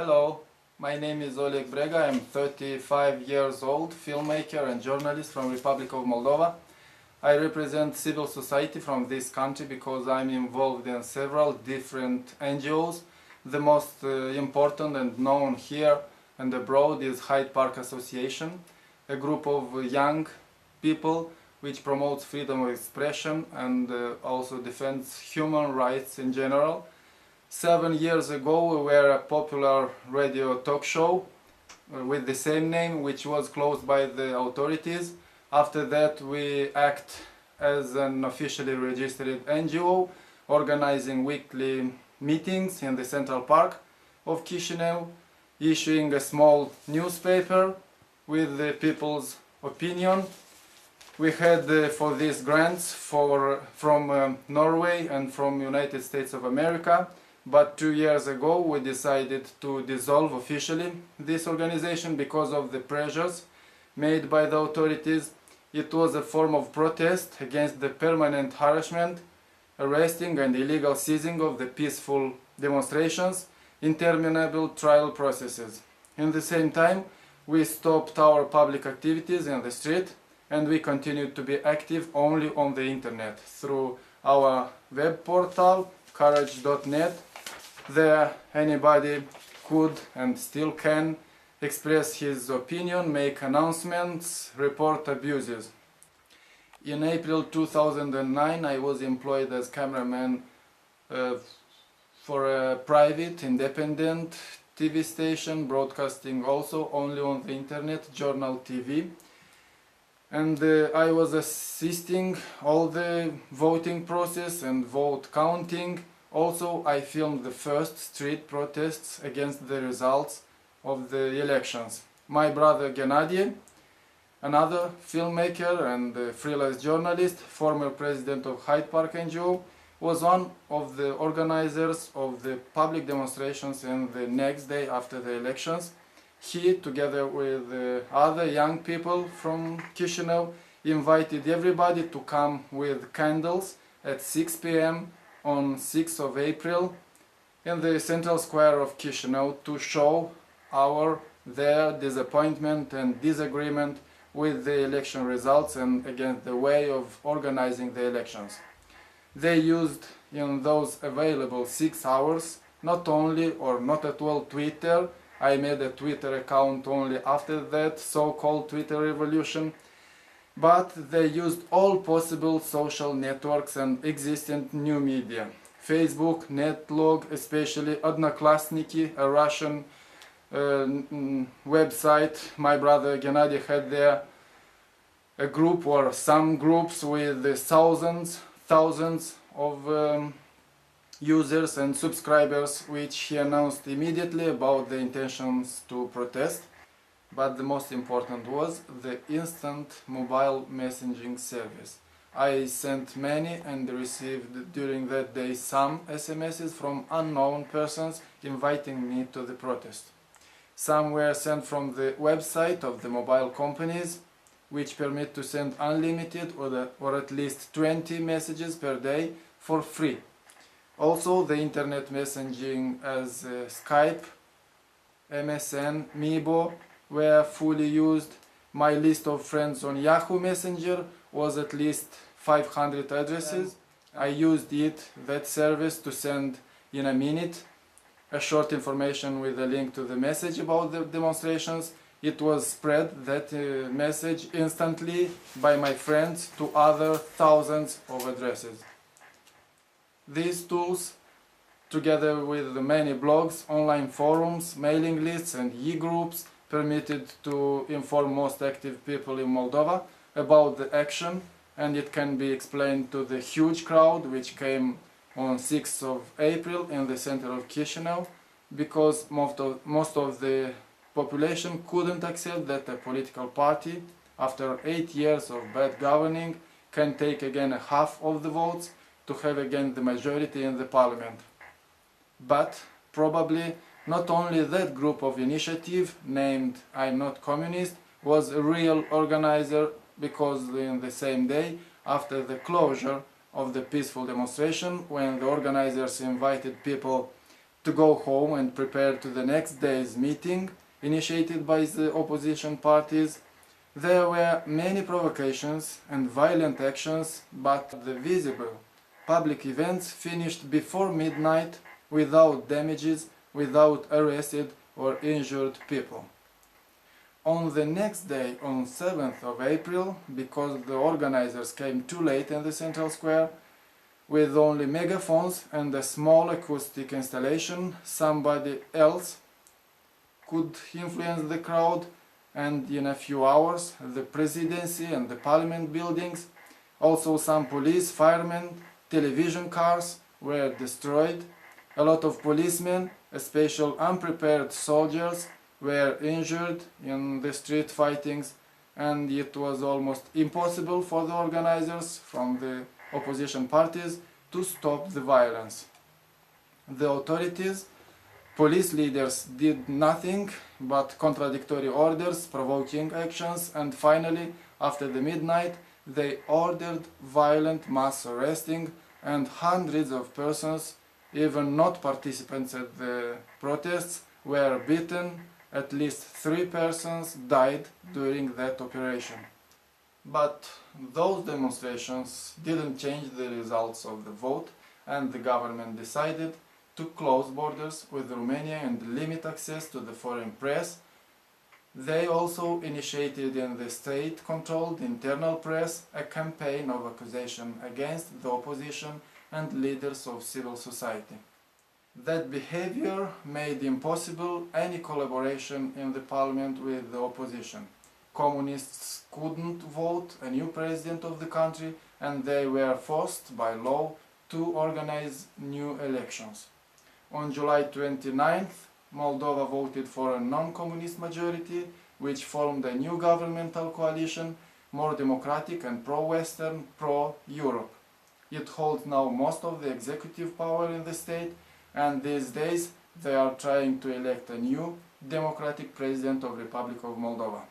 Hello, my name is Brega. I'm 35 years old, filmmaker and journalist from Republic of Moldova. I represent civil society from this country because I'm involved in several different NGOs. The most important and known here and abroad is Hyde Park Association, a group of young people which promotes freedom of expression and also defends human rights in general. 7 years ago we were a popular radio talk show with the same name, which was closed by the authorities. After that we act as an officially registered NGO, organizing weekly meetings in the Central Park of Chisinau, issuing a small newspaper with the people's opinion. We had for these grants from Norway and from United States of America. But 2 years ago we decided to dissolve officially this organization because of the pressures made by the authorities. It was a form of protest against the permanent harassment, arresting and illegal seizing of the peaceful demonstrations, interminable trial processes. In the same time, we stopped our public activities in the street and we continued to be active only on the internet through our web portal courage.net. There anybody could and still can express his opinion, make announcements, report abuses. In April 2009 I was employed as cameraman for a private independent TV station broadcasting also only on the internet, Journal TV. And I was assisting all the voting process and vote counting. Also, I filmed the first street protests against the results of the elections. My brother Gennady, another filmmaker and freelance journalist, former president of Hyde Park NGO, was one of the organizers of the public demonstrations and the next day after the elections. He, together with other young people from Chisinau, invited everybody to come with candles at 6 p.m. on 6th of April in the central square of Chisinau to show their disappointment and disagreement with the election results and against the way of organizing the elections. They used in those available 6 hours not only or not at all Twitter. I made a Twitter account only after that so-called Twitter revolution. But they used all possible social networks and existing new media. Facebook, Netlog, especially Odnoklasniki, a Russian website. My brother Gennady had there a group or some groups with thousands of users and subscribers, which he announced immediately about the intentions to protest. But the most important was the instant mobile messaging service. I sent many and received during that day some SMSs from unknown persons inviting me to the protest. Some were sent from the website of the mobile companies, which permit to send unlimited or at least 20 messages per day for free. Also the internet messaging as Skype, MSN, Meebo were fully used. My list of friends on Yahoo Messenger was at least 500 addresses. I used that service to send in a minute a short information with a link to the message about the demonstrations. It was spread, that message, instantly by my friends to other thousands of addresses. These tools, together with the many blogs, online forums, mailing lists and e-groups, permitted to inform most active people in Moldova about the action, and it can be explained to the huge crowd which came on 6th of April in the center of Chisinau, because most of the population couldn't accept that a political party, after 8 years of bad governing, can take again half of the votes to have again the majority in the parliament. But probably not only that group of initiative, named I'm Not Communist, was a real organizer, because in the same day, after the closure of the peaceful demonstration, when the organizers invited people to go home and prepare to the next day's meeting initiated by the opposition parties. There were many provocations and violent actions, but the visible public events finished before midnight without damages, without arrested or injured people. On the next day, on 7th of April, because the organizers came too late in the central square, with only megaphones and a small acoustic installation, somebody else could influence the crowd, and in a few hours the presidency and the parliament buildings, also some police, firemen, television cars were destroyed. A lot of policemen, especially unprepared soldiers, were injured in the street fightings, and it was almost impossible for the organizers from the opposition parties to stop the violence. The authorities, police leaders did nothing but contradictory orders, provoking actions, and finally, after the midnight, they ordered violent mass arresting, and hundreds of persons, even not participants at the protests, were beaten. At least 3 persons died during that operation. But those demonstrations didn't change the results of the vote, and the government decided to close borders with Romania and limit access to the foreign press. They also initiated in the state-controlled internal press a campaign of accusation against the opposition and leaders of civil society. That behavior made impossible any collaboration in the parliament with the opposition. Communists couldn't vote a new president of the country, and they were forced by law to organize new elections. On July 29th, Moldova voted for a non-communist majority, which formed a new governmental coalition, more democratic and pro-Western, pro-Europe. It holds now most of the executive power in the state, and these days they are trying to elect a new democratic president of the Republic of Moldova.